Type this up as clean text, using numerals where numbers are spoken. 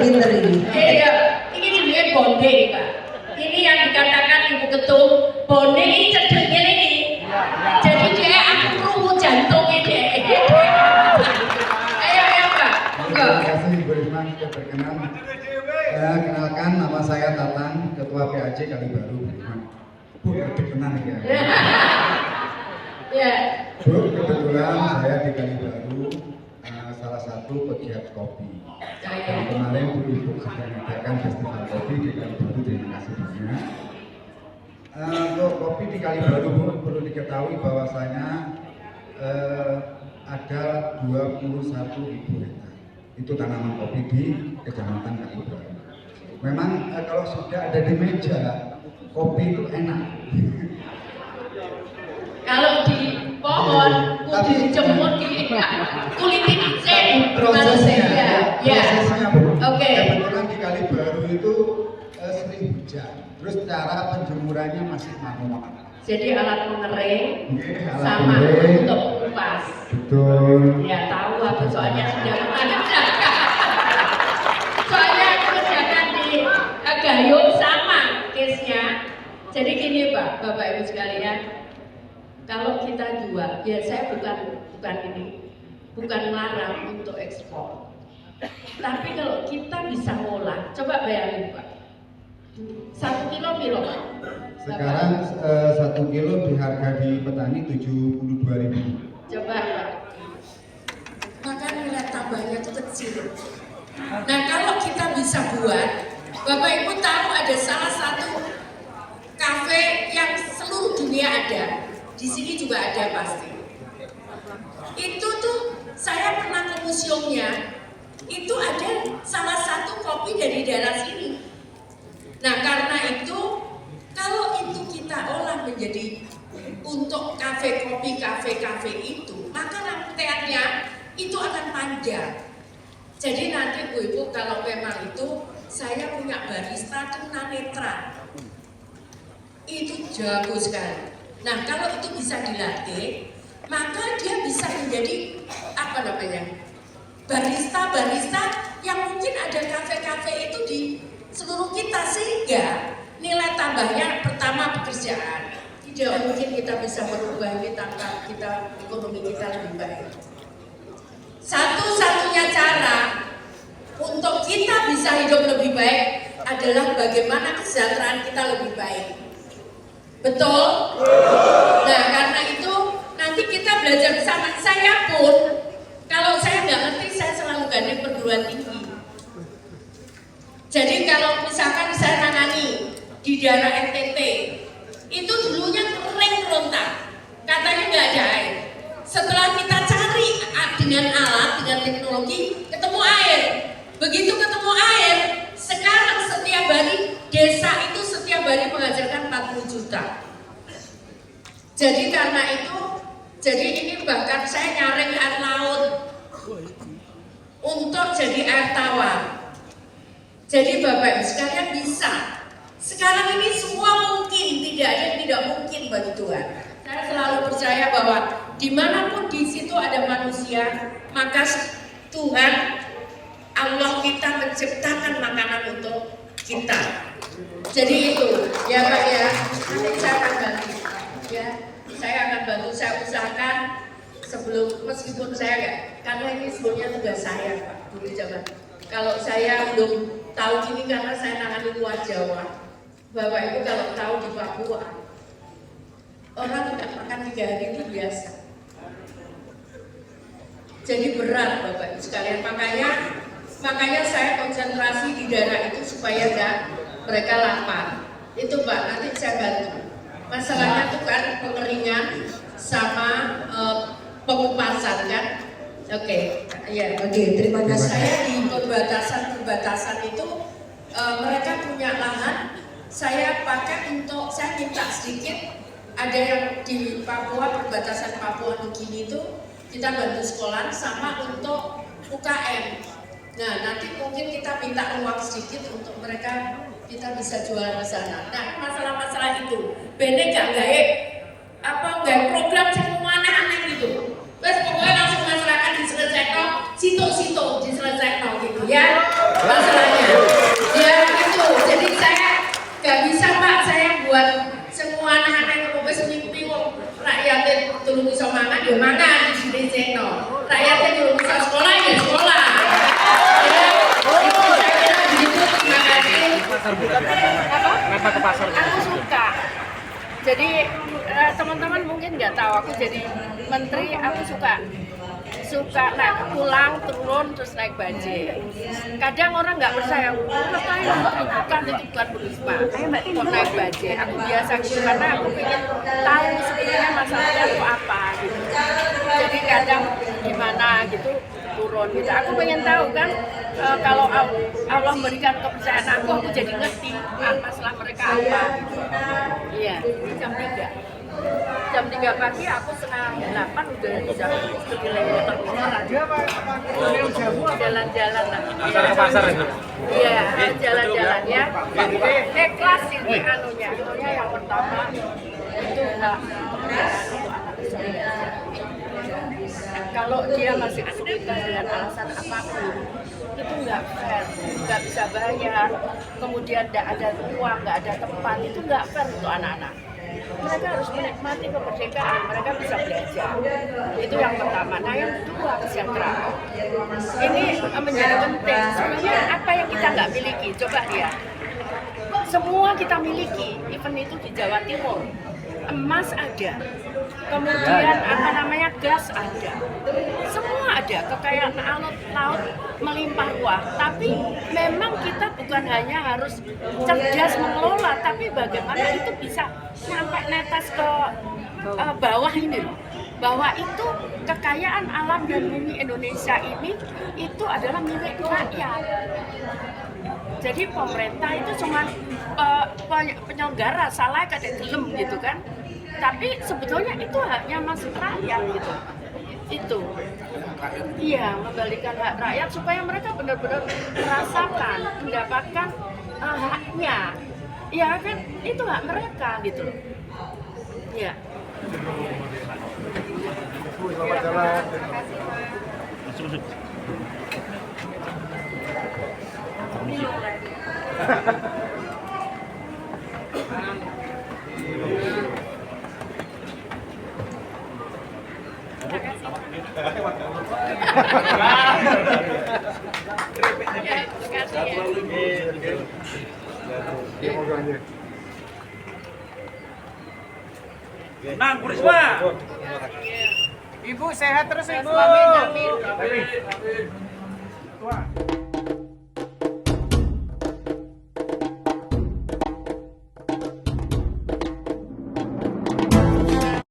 Pinter ini. Iya, ini jenenge bonde, Pak. Ini yang dikatakan Ibu Ketum, bonde ini cedeknya ini. Jadi dia aku krungu jantung ini. Ayo Pak. Terima kasih Ibu Risma sudah berkenan. Kenalkan, nama saya Tatang, Ketua PAJ Kalibaru. Bu, berkenan ya. Ya. Bu, kebetulan saya di Kalibaru salah satu pegiat kopi. Dan kemarin Bu Ibu sudah mengadakan festival kopi di Kalibaru, terima kasih banyak. Untuk kopi di Kalibaru Bu, perlu diketahui bahwasanya ada 21.000 hektar. Itu tanaman kopi di Kecamatan Kalibaru. Memang kalau sudah ada di meja, kopi itu enak. Kalau di pohon, kudu dijemur di kulit dicek. Prosesnya, Bu. Oke. Kebetulan di Kalibaru itu sering hujan. Terus cara penjemurannya masih manual. Jadi alat mengering Alat sama mengering. untuk mengupas. Betul. Ya tahu aku soalnya sudah pernah kerjakan. Soalnya aku kerjakan di Gayung sama case-nya. Jadi gini Pak, Bapak Ibu sekalian, kalau kita jual, ya saya bukan melarang untuk ekspor. Tapi kalau kita bisa ngolah, coba bayangin Pak. 1 kilo Pak. Sekarang 1 kilo di harga di petani 72.000. Coba Pak. Maka nilai tambahnya itu kecil. Nah kalau kita bisa buat, Bapak Ibu tahu ada salah satu kafe yang seluruh dunia ada. Di sini juga ada pasti. Itu tuh saya pernah ke museumnya. Itu ada salah satu kopi dari daerah sini. Nah karena itu, kalau itu kita olah menjadi untuk kafe kopi, kafe itu, maka rangkaiannya itu akan panjang. Jadi nanti Bu Ibu kalau memang itu, saya punya barista tunanetra. Itu jago sekali. Nah kalau itu bisa dilatih, maka dia bisa menjadi apa namanya? Barista yang mungkin ada kafe-kafe itu di seluruh kita, sehingga nilai tambahnya pertama pekerjaan. Tidak mungkin kita bisa merubah ini tanpa kita ekonomi kita lebih baik. Satu-satunya cara untuk kita bisa hidup lebih baik adalah bagaimana kesejahteraan kita lebih baik. Betul? Nah karena itu nanti kita belajar bersama. Saya pun kalau saya nggak ngerti, saya selalu gandeng perguruan tinggi. Jadi kalau misalkan saya nangani di daerah NTT, itu dulunya kering rontak, katanya nggak ada air. Setelah kita cari dengan alat, dengan teknologi, ketemu air. Begitu ketemu air, sekarang setiap hari desa itu setiap hari menghasilkan 40 juta. Jadi karena itu, jadi ini bahkan saya nyaring air laut untuk jadi air tawar. Jadi Bapak Ibu sekalian bisa. Sekarang ini semua mungkin, tidak ada yang tidak mungkin bagi Tuhan. Saya selalu percaya bahwa dimanapun di situ ada manusia, maka Tuhan Allah kita menciptakan makanan untuk kita. Jadi itu, ya Pak ya. Nanti saya akan bantu, ya. Saya akan bantu. Saya usahakan sebelum, meskipun saya enggak, karena ini sebelumnya tugas saya Pak dulu zaman. Kalau saya belum tahu gini karena saya nangani luar Jawa. Bapak Ibu kalau tahu di Papua, orang tidak makan 3 hari itu biasa. Jadi berat Bapak Ibu sekalian, makanya saya konsentrasi di daerah itu supaya mereka lapar. Itu Pak, nanti saya bantu. Masalahnya itu kan pengeringan sama pengupasan kan. Oke, ya. Oke, terima kasih. Saya di perbatasan itu mereka punya lahan. Saya pakai untuk, saya minta sedikit. Ada yang di Papua, perbatasan Papua Nugini itu kita bantu sekolah sama untuk UKM. Nah nanti mungkin kita minta ruang sedikit untuk mereka, kita bisa jualan di sana. Nah masalah-masalah itu, bene nggak program yang aneh-aneh gitu. durung iso mangan ya mangan disekno. Rakyatnya durung iso sekolah ya sekolah. Ya, itu saya kira begitu. Terima kasih. Kenapa ke pasar? Aku suka. Jadi teman-teman mungkin nggak tahu aku jadi menteri, aku suka naik pulang turun terus naik bajai. Kadang orang nggak percaya, ngapain menteri, bukan itu bukan Bu Risma, kok naik bajai. Aku biasa gitu karena aku pengen tahu sebenarnya masalahnya itu apa gitu. Jadi kadang gimana gitu turun gitu. Aku pengen tahu kan kalau Allah memberikan kepercayaan aku jadi ngerti masalah mereka apa gitu. Iya, jam 3. Jam 3 pagi aku setengah 8 udah bisa keliling muter-muter jalan-jalan lah. Ke pasar itu. Iya, jalan-jalan ya. Kelas ini anunya yang pertama itu hak pekerjaan untuk anak saya. Kalau dia masih kesulitan dengan alasan apapun, itu nggak fair, nggak bisa bayar, kemudian nggak ada uang, nggak ada tempat, itu nggak fair untuk anak-anak. Mereka harus menikmati kemerdekaan, mereka bisa belajar. Itu yang pertama. Nah yang kedua, kesejahteraan. Ini menjadi penting. Sebenarnya apa yang kita nggak miliki? Coba lihat. Semua kita miliki, even itu di Jawa Timur. Emas ada, kemudian gas ada, semua ada, kekayaan laut melimpah ruah. Tapi memang kita bukan hanya harus cerdas mengelola, tapi bagaimana itu bisa sampai netes ke bawah ini loh. Bahwa itu kekayaan alam dan bumi Indonesia ini itu adalah milik rakyat. Jadi pemerintah itu cuma penyelenggara, salah kadang gelem gitu kan. Tapi sebetulnya itu haknya masuk rakyat gitu. Itu. Iya, membalikan hak rakyat supaya mereka benar-benar merasakan, mendapatkan haknya. Ya kan, itu hak mereka gitu loh. Iya. Nang, Bu Risma. Ibu sehat terus Ibu. Amin, amin. Tua.